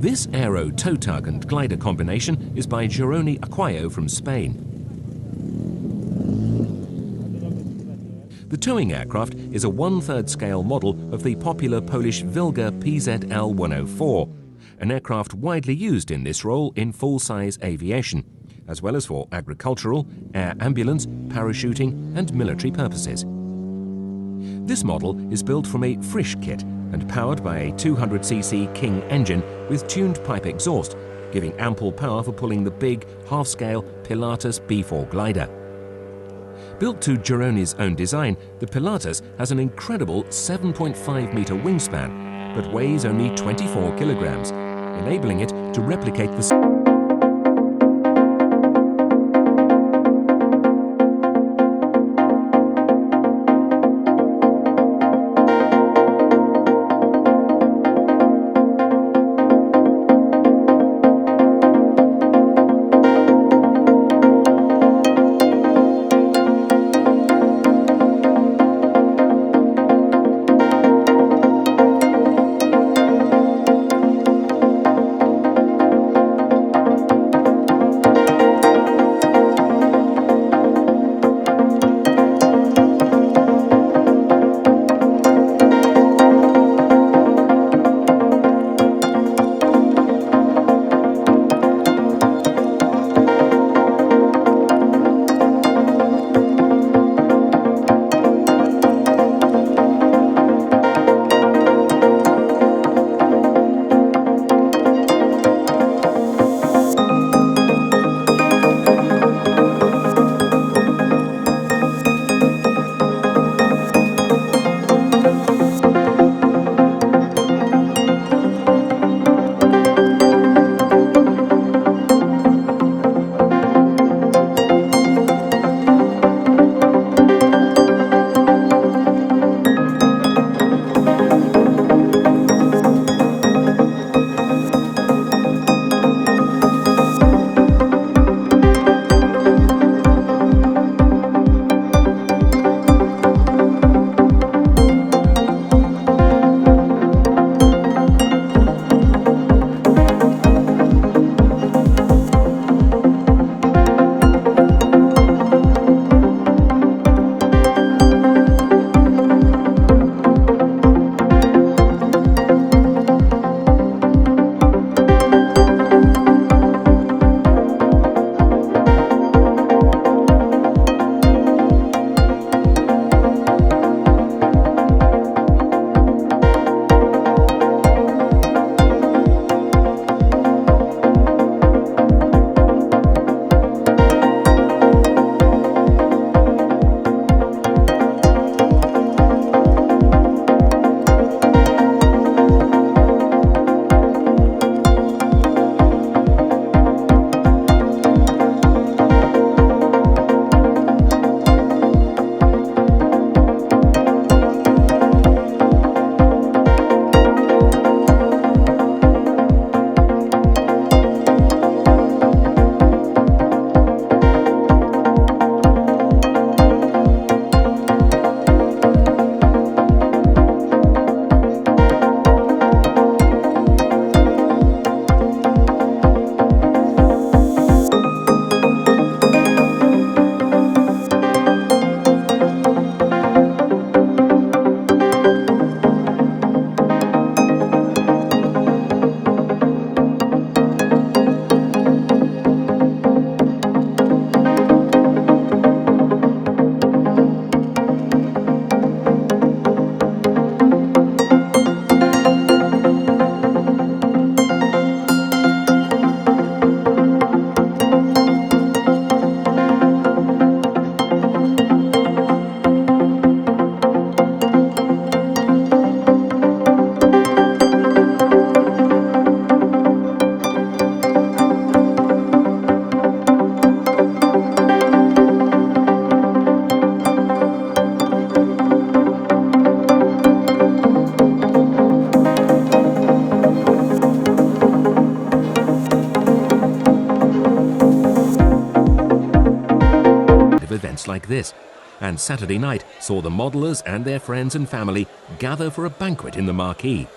This aero tow tug and glider combination is by Cerny Aquayo from Spain. The towing aircraft is a 1/3 scale model of the popular Polish Wilga PZL-104, an aircraft widely used in this role in full-size aviation, as well as for agricultural, air ambulance, parachuting and military purposes. This model is built from a Frisch kit and powered by a 200cc King engine with tuned pipe exhaust, giving ample power for pulling the big, half-scale Pilatus B4 glider. Built to Cerny's own design, the Pilatus has an incredible 7.5-meter wingspan, but weighs only 24 kilograms, enabling it to replicate the events like this, and Saturday night saw the modelers and their friends and family gather for a banquet in the marquee.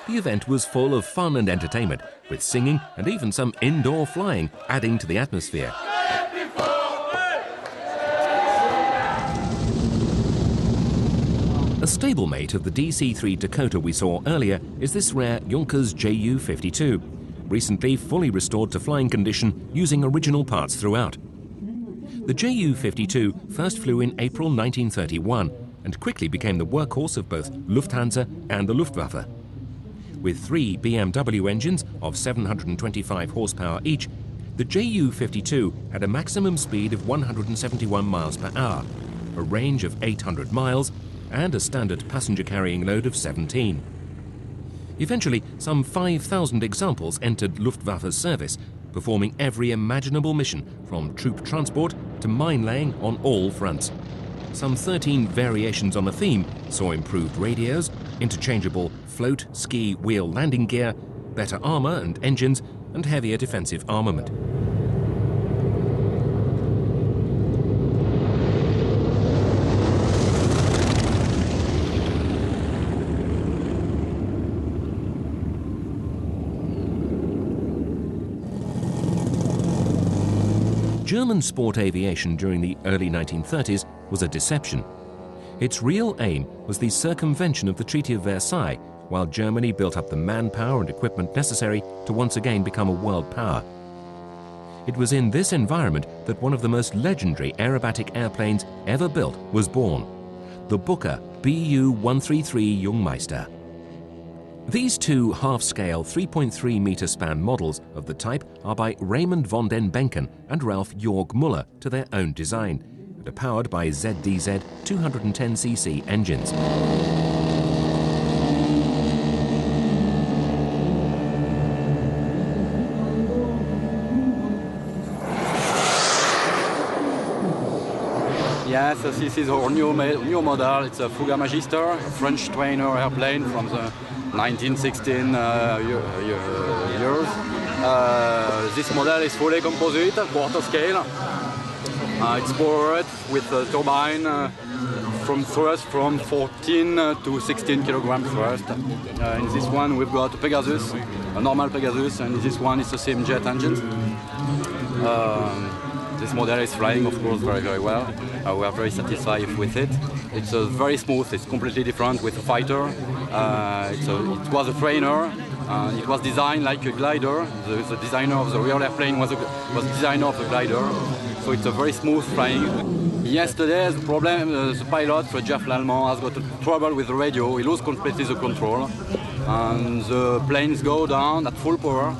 The event was full of fun and entertainment, with singing and even some indoor flying adding to the atmosphere. A stablemate of the DC-3 Dakota we saw earlier is this rare Junkers Ju-52, recently fully restored to flying condition using original parts throughout. The Ju-52 first flew in April 1931 and quickly became the workhorse of both Lufthansa and the Luftwaffe. With 3 BMW engines of 725 horsepower each, the Ju-52 had a maximum speed of 171 miles per hour, a range of 800 miles, and a standard passenger carrying load of 17. Eventually, some 5,000 examples entered Luftwaffe's service, performing every imaginable mission from troop transport to mine laying on all fronts. Some 13 variations on a theme saw improved radios, interchangeable float, ski, wheel landing gear, better armor and engines, and heavier defensive armament. German sport aviation during the early 1930s was a deception. Its real aim was the circumvention of the Treaty of Versailles, while Germany built up the manpower and equipment necessary to once again become a world power. It was in this environment that one of the most legendary aerobatic airplanes ever built was born, the Booker Bu-133 Jungmeister. These two half-scale 3.3-meter span models of the type are by Raymond von den Benken and Ralph Jorg Muller to their own design and are powered by ZDZ 210cc engines. Yes, this is our new model. It's a Fouga Magister, a French trainer airplane from the 1916 years. This model is fully composite, quarter scale. It's powered with a turbine from 14 to 16 kilogram thrust. In this one we've got a Pegasus, a normal Pegasus, and this one is the same jet engine. This model is flying, of course, very, very well. We are very satisfied with it. It's very smooth. It's completely different with a fighter. It was a trainer. It was designed like a glider. The designer of the real airplane was the designer of the glider. So it's a very smooth flying. Yesterday, the problem, the pilot, Jeff Lallemand, has got trouble with the radio. He lost completely the control. And the planes go down at full power.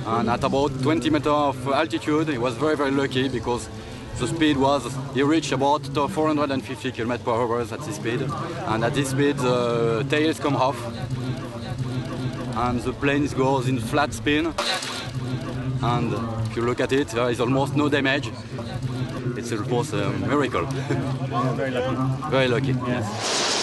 And at about 20 meters of altitude, he was very, very lucky because the speed was, he reached about 450 km per hour at this speed. And at this speed, the tails come off. And the plane goes in flat spin. And if you look at it, there is almost no damage. It's almost a miracle. Yeah, very lucky. Very lucky, yes.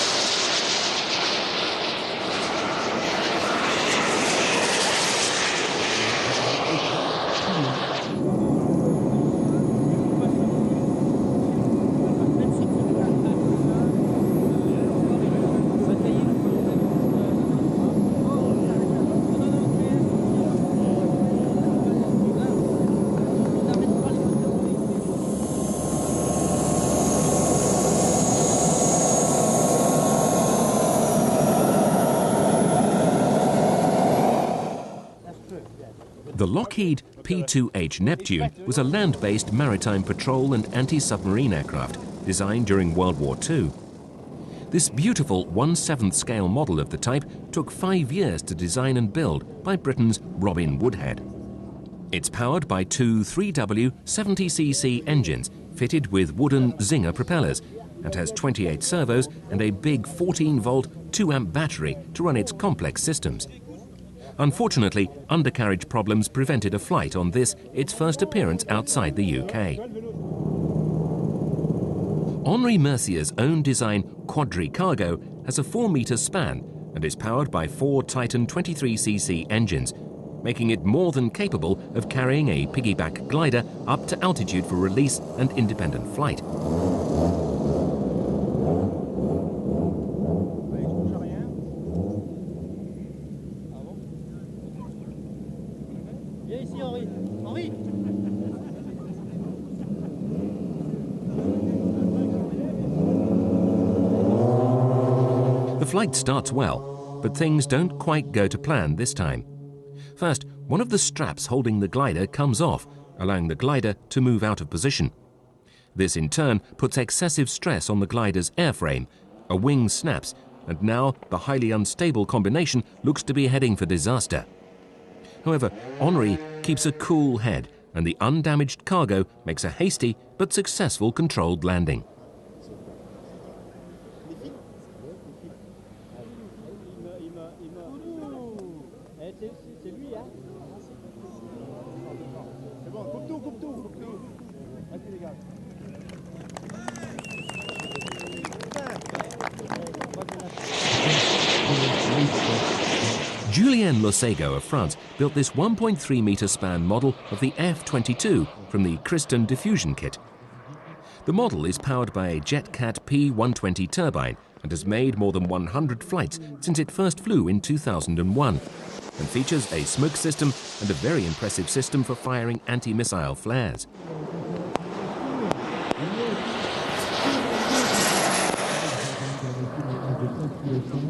The Lockheed P-2H Neptune was a land-based maritime patrol and anti-submarine aircraft designed during World War II. This beautiful 1/7 scale model of the type took 5 years to design and build by Britain's Robin Woodhead. It's powered by two 3W 70cc engines fitted with wooden Zinger propellers and has 28 servos and a big 14-volt 2-amp battery to run its complex systems. Unfortunately, undercarriage problems prevented a flight on this, its first appearance outside the UK. Henri Mercier's own design Quadri Cargo has a 4-meter span and is powered by 4 Titan 23cc engines, making it more than capable of carrying a piggyback glider up to altitude for release and independent flight. Viens ici, Henri. Henri! The flight starts well, but things don't quite go to plan this time. First, one of the straps holding the glider comes off, allowing the glider to move out of position. This in turn puts excessive stress on the glider's airframe. A wing snaps, and now the highly unstable combination looks to be heading for disaster. However, Henri keeps a cool head, and the undamaged cargo makes a hasty but successful controlled landing. Julien Losego of France built this 1.3-metre span model of the F-22 from the Christen diffusion kit. The model is powered by a JetCat P120 turbine and has made more than 100 flights since it first flew in 2001, and features a smoke system and a very impressive system for firing anti-missile flares.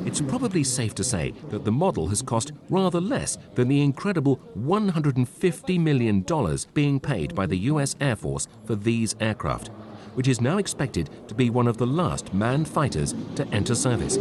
It's probably safe to say that the model has cost rather less than the incredible $150 million being paid by the US Air Force for these aircraft, which is now expected to be one of the last manned fighters to enter service.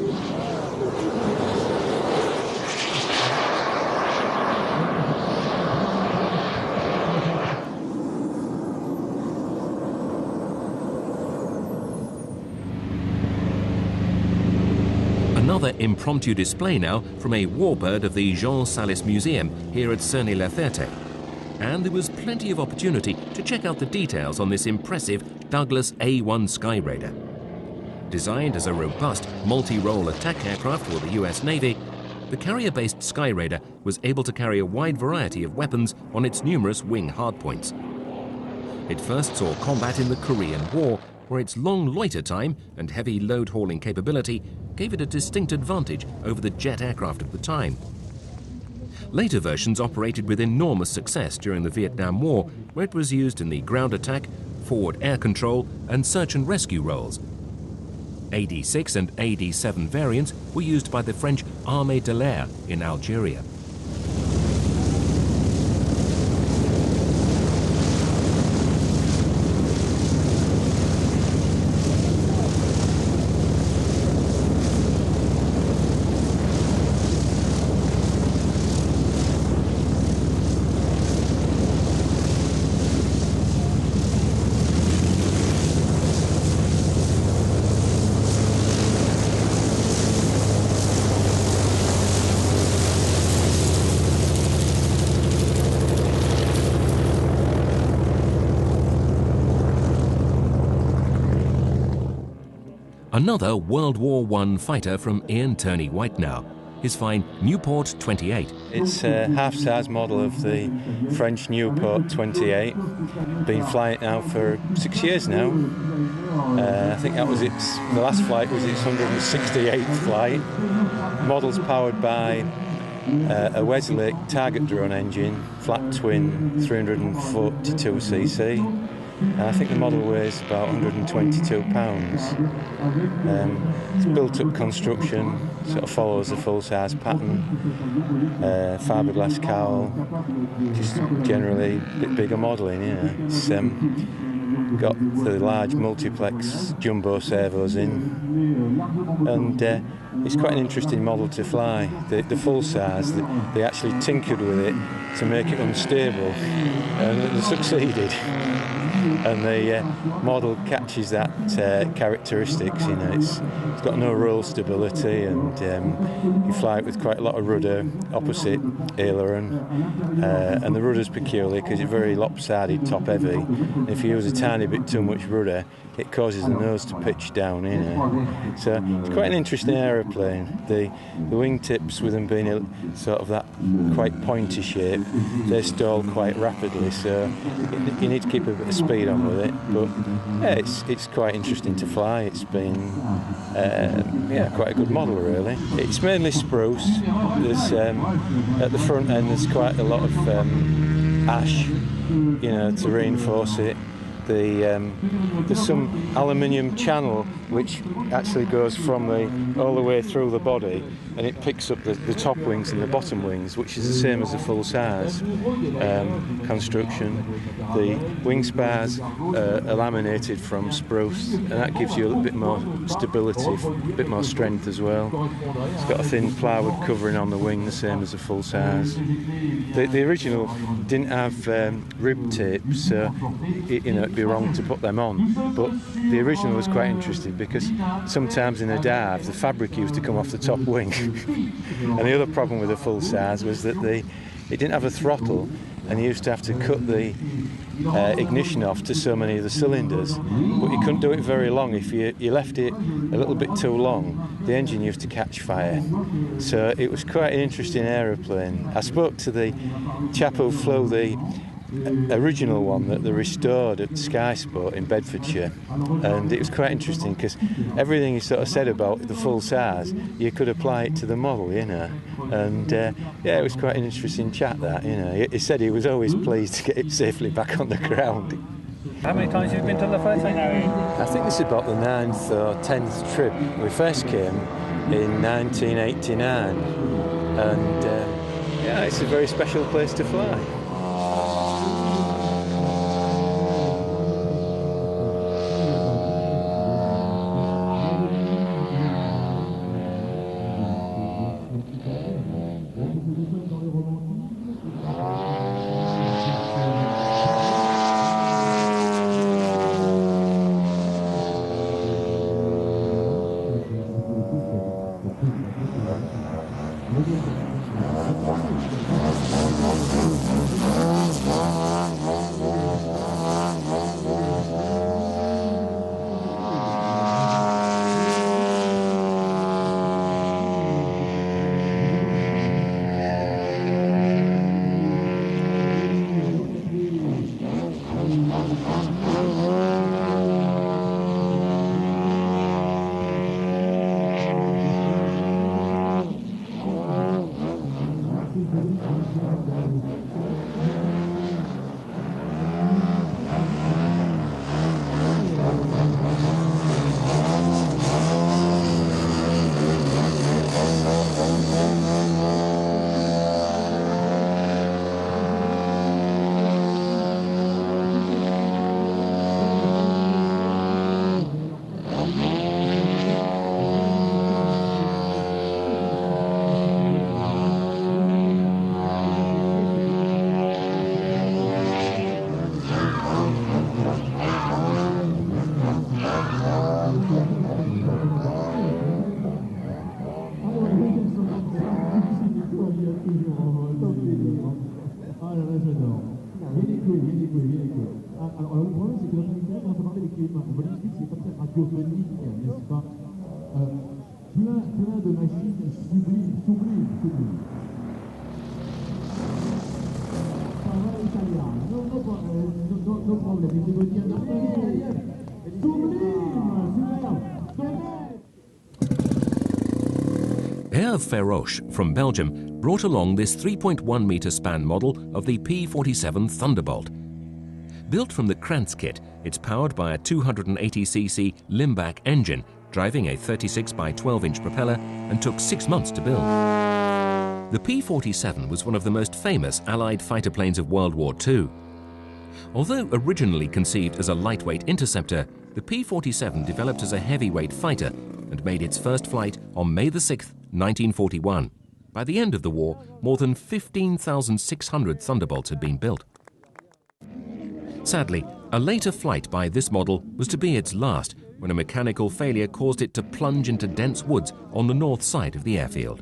Another impromptu display now from a warbird of the Jean Salis Museum here at Cerny la Ferte. And there was plenty of opportunity to check out the details on this impressive Douglas A-1 Skyraider. Designed as a robust multi-role attack aircraft for the US Navy, the carrier-based Skyraider was able to carry a wide variety of weapons on its numerous wing hardpoints. It first saw combat in the Korean War, where its long loiter time and heavy load-hauling capability gave it a distinct advantage over the jet aircraft of the time. Later versions operated with enormous success during the Vietnam War, where it was used in the ground attack, forward air control and search and rescue roles. AD-6 and AD-7 variants were used by the French Armée de l'Air in Algeria. Another World War I fighter from Ian Turney White now, his fine Nieuport 28. It's a half-size model of the French Nieuport 28. Been flying it now for 6 years now. I think that was the last flight was its 168th flight. Model's powered by a Westlake target drone engine, flat twin 342cc. I think the model weighs about 122 pounds. It's built-up construction, sort of follows a full-size pattern, fiberglass cowl, just generally a bit bigger modelling, yeah. It's got the large multiplex jumbo servos in, and it's quite an interesting model to fly. The full size, they actually tinkered with it to make it unstable, and they succeeded. And the model catches that characteristics. You know, it's got no roll stability, and you fly it with quite a lot of rudder opposite aileron, and the rudder's peculiar because it's very lopsided, top heavy. And if you use a tiny bit too much rudder, it causes the nose to pitch down. You know, so it's quite an interesting aeroplane. The wingtips, with them being sort of that quite pointy shape, they stall quite rapidly. So you need to keep a bit of speed on with it. But yeah, it's quite interesting to fly. It's been quite a good model really. It's mainly spruce. There's at the front end there's quite a lot of ash, to reinforce it. There's some aluminium channel which actually goes from all the way through the body, and it picks up the top wings and the bottom wings, which is the same as the full-size construction. The wing spars are laminated from spruce, and that gives you a little bit more stability, a bit more strength as well. It's got a thin plywood covering on the wing, the same as the full-size. The original didn't have rib tape, so it'd be wrong to put them on, but the original was quite interesting because sometimes in a dive the fabric used to come off the top wing. And the other problem with the full size was that it didn't have a throttle, and you used to have to cut the ignition off to so many of the cylinders, but you couldn't do it very long. If you left it a little bit too long, the engine used to catch fire. So it was quite an interesting aeroplane. I spoke to the chap who flew the original one that they restored at Sky Sport in Bedfordshire, and it was quite interesting because everything he sort of said about the full size, you could apply it to the model, and it was quite an interesting chat, that. He said he was always pleased to get it safely back on the ground. How many times have you been to La Ferte? I think this is about the 9th or 10th trip. We first came in 1989, and it's a very special place to fly. Alors le problème c'est que dans l'univers, quand on parlait des clés de main, on va dire que c'est pas très radiophonique, n'est-ce pas? Plein de machines sublimes. Parole italiana, no problem, si vuol dire Air Feroce from Belgium brought along this 3.1-metre span model of the P-47 Thunderbolt. Built from the Krantz kit, it's powered by a 280cc Limbach engine, driving a 36 by 12-inch propeller, and took 6 months to build. The P-47 was one of the most famous Allied fighter planes of World War II. Although originally conceived as a lightweight interceptor, the P-47 developed as a heavyweight fighter and made its first flight on May 6, 1941. By the end of the war, more than 15,600 Thunderbolts had been built. Sadly, a later flight by this model was to be its last, when a mechanical failure caused it to plunge into dense woods on the north side of the airfield.